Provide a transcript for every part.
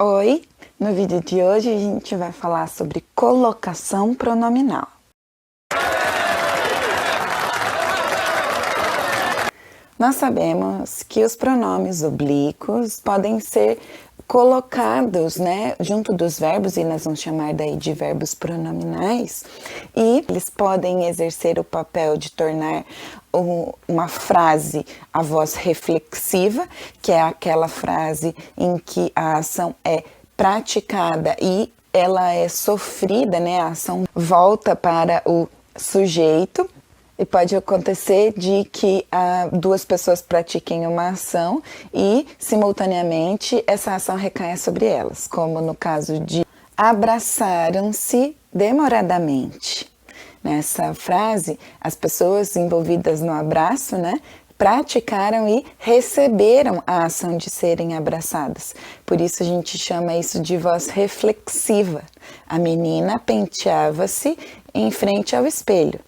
Oi! No vídeo de hoje a gente vai falar sobre colocação pronominal. Nós sabemos que os pronomes oblíquos podem ser colocados, junto dos verbos, e nós vamos chamar daí de verbos pronominais, e eles podem exercer o papel de tornar uma frase a voz reflexiva, que é aquela frase em que a ação é praticada e ela é sofrida, a ação volta para o sujeito. E pode acontecer de que duas pessoas pratiquem uma ação e, simultaneamente, essa ação recaia sobre elas, como no caso de abraçaram-se demoradamente. Nessa frase, as pessoas envolvidas no abraço, praticaram e receberam a ação de serem abraçadas. Por isso a gente chama isso de voz reflexiva. A menina penteava-se em frente ao espelho.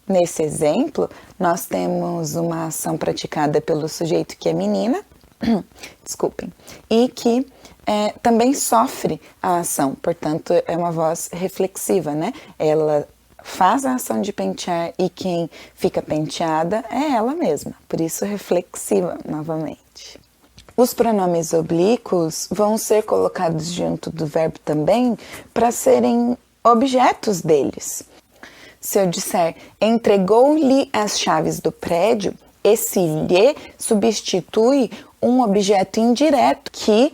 Nesse exemplo, nós temos uma ação praticada pelo sujeito que é menina, desculpem, e que também sofre a ação, portanto é uma voz reflexiva, Ela faz a ação de pentear e quem fica penteada é ela mesma, por isso reflexiva novamente. Os pronomes oblíquos vão ser colocados junto do verbo também para serem objetos deles. Se eu disser entregou-lhe as chaves do prédio, esse lhe substitui um objeto indireto que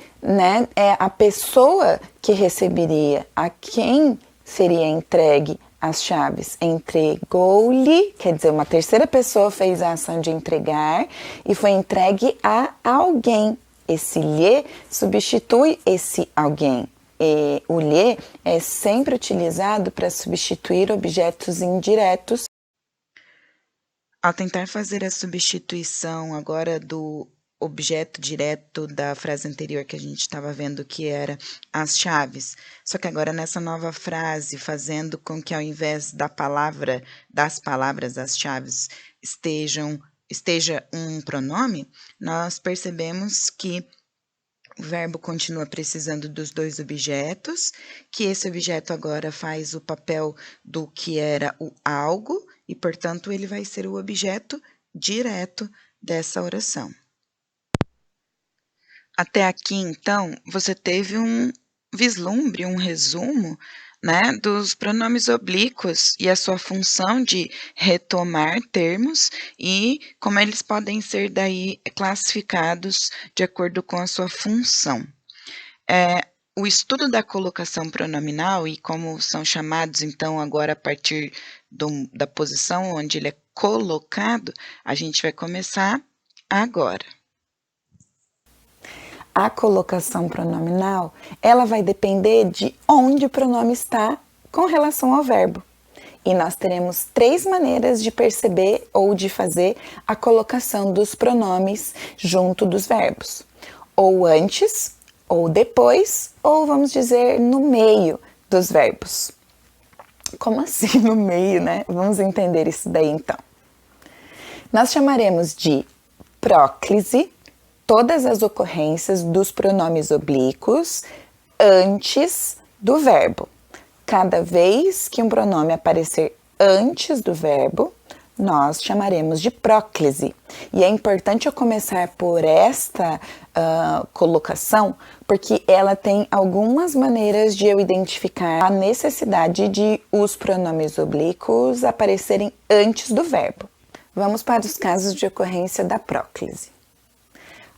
é a pessoa que receberia, a quem seria entregue as chaves. Entregou-lhe, quer dizer, uma terceira pessoa fez a ação de entregar e foi entregue a alguém. Esse lhe substitui esse alguém. E o lhe é sempre utilizado para substituir objetos indiretos. Ao tentar fazer a substituição agora do objeto direto da frase anterior que a gente estava vendo, que era as chaves, só que agora nessa nova frase, fazendo com que ao invés das palavras, as chaves, esteja um pronome, nós percebemos que o verbo continua precisando dos dois objetos, que esse objeto agora faz o papel do que era o algo, e, portanto, ele vai ser o objeto direto dessa oração. Até aqui, então, você teve um vislumbre, um resumo, dos pronomes oblíquos e a sua função de retomar termos e como eles podem ser daí classificados de acordo com a sua função. O estudo da colocação pronominal e como são chamados, então, agora a partir da posição onde ele é colocado, a gente vai começar agora. A colocação pronominal, ela vai depender de onde o pronome está com relação ao verbo. E nós teremos 3 maneiras de perceber ou de fazer a colocação dos pronomes junto dos verbos. Ou antes, ou depois, ou vamos dizer no meio dos verbos. Como assim no meio, Vamos entender isso daí então. Nós chamaremos de próclise todas as ocorrências dos pronomes oblíquos antes do verbo. Cada vez que um pronome aparecer antes do verbo, nós chamaremos de próclise. E é importante eu começar por esta colocação, porque ela tem algumas maneiras de eu identificar a necessidade de os pronomes oblíquos aparecerem antes do verbo. Vamos para os casos de ocorrência da próclise.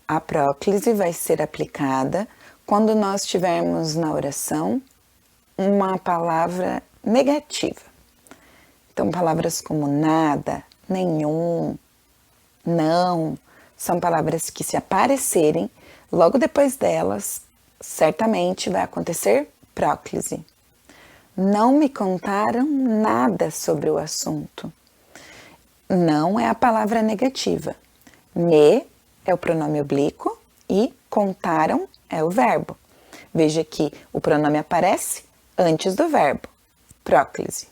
A próclise vai ser aplicada quando nós tivermos na oração uma palavra negativa. Então, palavras como nada, nenhum, não, são palavras que, se aparecerem, logo depois delas, certamente vai acontecer próclise. Não me contaram nada sobre o assunto. Não é a palavra negativa. Me é o pronome oblíquo e contaram é o verbo. Veja que o pronome aparece antes do verbo, próclise.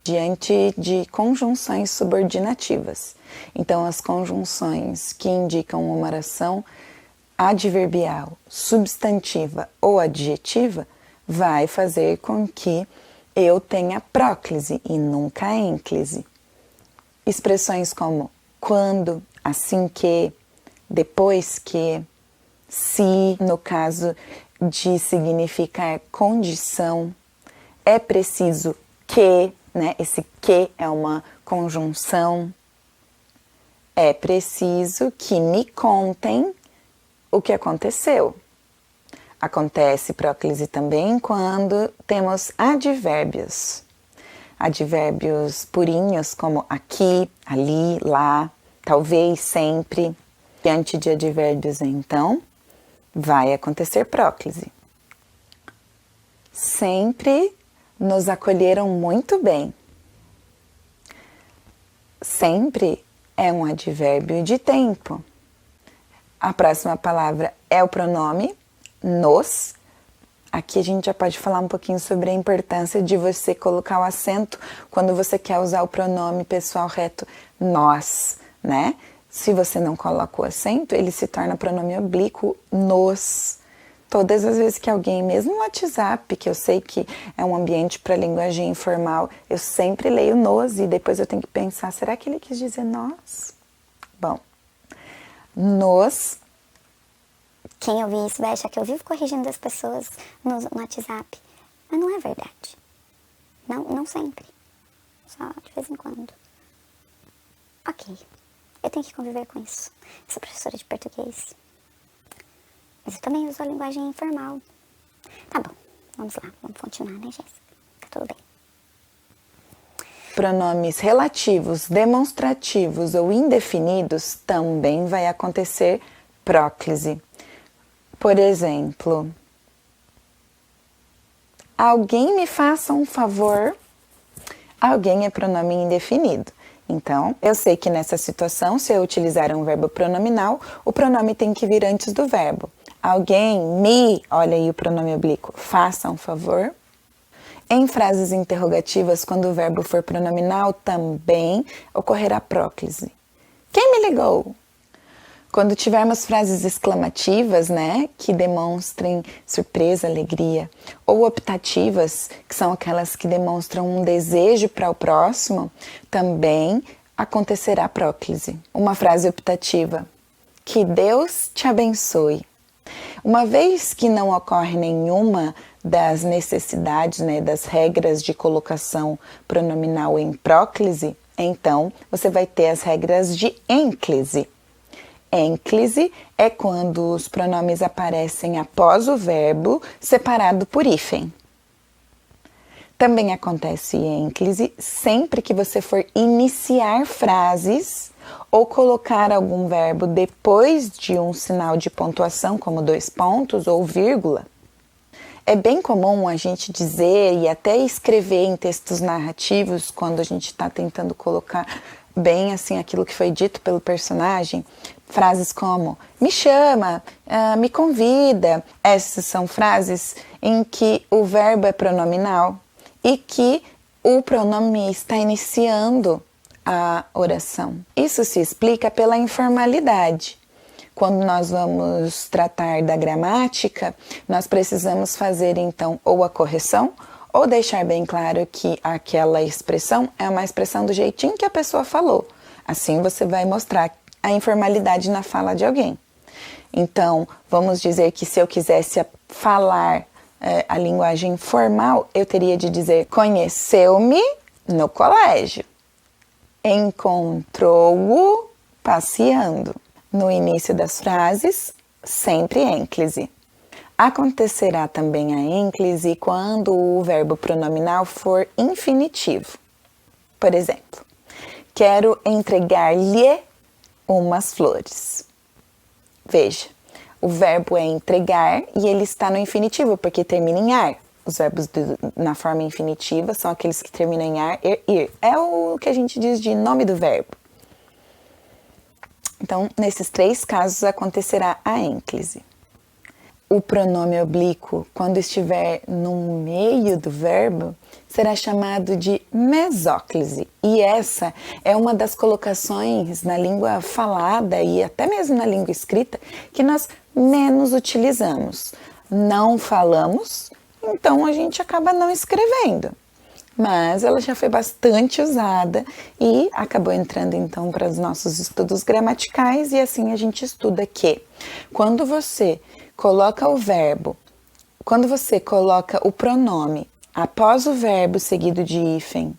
Diante de conjunções subordinativas. Então, as conjunções que indicam uma oração adverbial, substantiva ou adjetiva, vai fazer com que eu tenha próclise e nunca ênclise. Expressões como quando, assim que, depois que, se, no caso de significar condição, é preciso que, né? Esse que é uma conjunção. É preciso que me contem o que aconteceu. Acontece próclise também quando temos advérbios. Advérbios purinhos como aqui, ali, lá, talvez, sempre. Diante de advérbios, então, vai acontecer próclise. Sempre nos acolheram muito bem. Sempre é um advérbio de tempo. A próxima palavra é o pronome nos. Aqui a gente já pode falar um pouquinho sobre a importância de você colocar o acento quando você quer usar o pronome pessoal reto nós, né? Se você não coloca o acento, ele se torna pronome oblíquo nos. Todas as vezes que alguém, mesmo no WhatsApp, que eu sei que é um ambiente para linguagem informal, eu sempre leio nos e depois eu tenho que pensar, será que ele quis dizer nós? Bom, nos. Quem ouvir isso vai achar que eu vivo corrigindo as pessoas no WhatsApp. Mas não é verdade. Não sempre. Só de vez em quando. Ok. Eu tenho que conviver com isso. Eu sou professora de português. Mas eu também uso a linguagem informal. Tá bom. Vamos lá. Vamos continuar, né, Jéssica? Tá tudo bem. Pronomes relativos, demonstrativos ou indefinidos também vai acontecer próclise. Por exemplo, alguém me faça um favor. Alguém é pronome indefinido. Então, eu sei que nessa situação, se eu utilizar um verbo pronominal, o pronome tem que vir antes do verbo. Alguém me, olha aí o pronome oblíquo, faça um favor. Em frases interrogativas, quando o verbo for pronominal, também ocorrerá próclise. Quem me ligou? Quando tivermos frases exclamativas, né, que demonstrem surpresa, alegria, ou optativas, que são aquelas que demonstram um desejo para o próximo, também acontecerá próclise. Uma frase optativa: que Deus te abençoe. Uma vez que não ocorre nenhuma das necessidades, né, das regras de colocação pronominal em próclise, então você vai ter as regras de ênclise. Ênclise é quando os pronomes aparecem após o verbo, separado por hífen. Também acontece ênclise sempre que você for iniciar frases ou colocar algum verbo depois de um sinal de pontuação, como 2 pontos ou vírgula. É bem comum a gente dizer e até escrever em textos narrativos, quando a gente está tentando colocar bem assim aquilo que foi dito pelo personagem, frases como me chama, me convida. Essas são frases em que o verbo é pronominal e que o pronome está iniciando a oração. Isso se explica pela informalidade. Quando nós vamos tratar da gramática, nós precisamos fazer então ou a correção ou deixar bem claro que aquela expressão é uma expressão do jeitinho que a pessoa falou. Assim você vai mostrar a informalidade na fala de alguém. Então, vamos dizer que se eu quisesse falar a linguagem formal, eu teria de dizer conheceu-me no colégio, encontrou-o passeando. No início das frases, sempre ênclise. Acontecerá também a ênclise quando o verbo pronominal for infinitivo. Por exemplo, quero entregar-lhe umas flores. Veja, o verbo é entregar e ele está no infinitivo, porque termina em ar. Os verbos na forma infinitiva são aqueles que terminam em ar, ir. É o que a gente diz de nome do verbo. Então, nesses 3 casos acontecerá a ênclise. o pronome oblíquo, quando estiver no meio do verbo, será chamado de mesóclise. E essa é uma das colocações na língua falada e até mesmo na língua escrita que nós menos utilizamos. Não falamos, então a gente acaba não escrevendo. Mas ela já foi bastante usada e acabou entrando então para os nossos estudos gramaticais, e assim a gente estuda que quando você coloca o pronome após o verbo seguido de hífen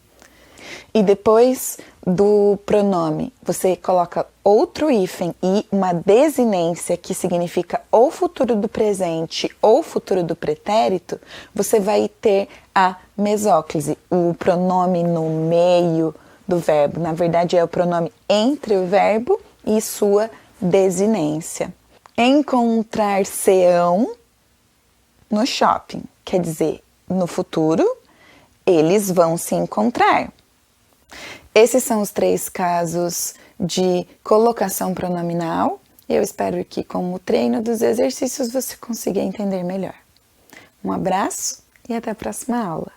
e depois do pronome você coloca outro hífen e uma desinência que significa ou futuro do presente ou futuro do pretérito, você vai ter a mesóclise, o pronome no meio do verbo. Na verdade, é o pronome entre o verbo e sua desinência. Encontrar-se-ão no shopping, quer dizer, no futuro, eles vão se encontrar. Esses são os 3 casos de colocação pronominal. Eu espero que com o treino dos exercícios você consiga entender melhor. Um abraço e até a próxima aula.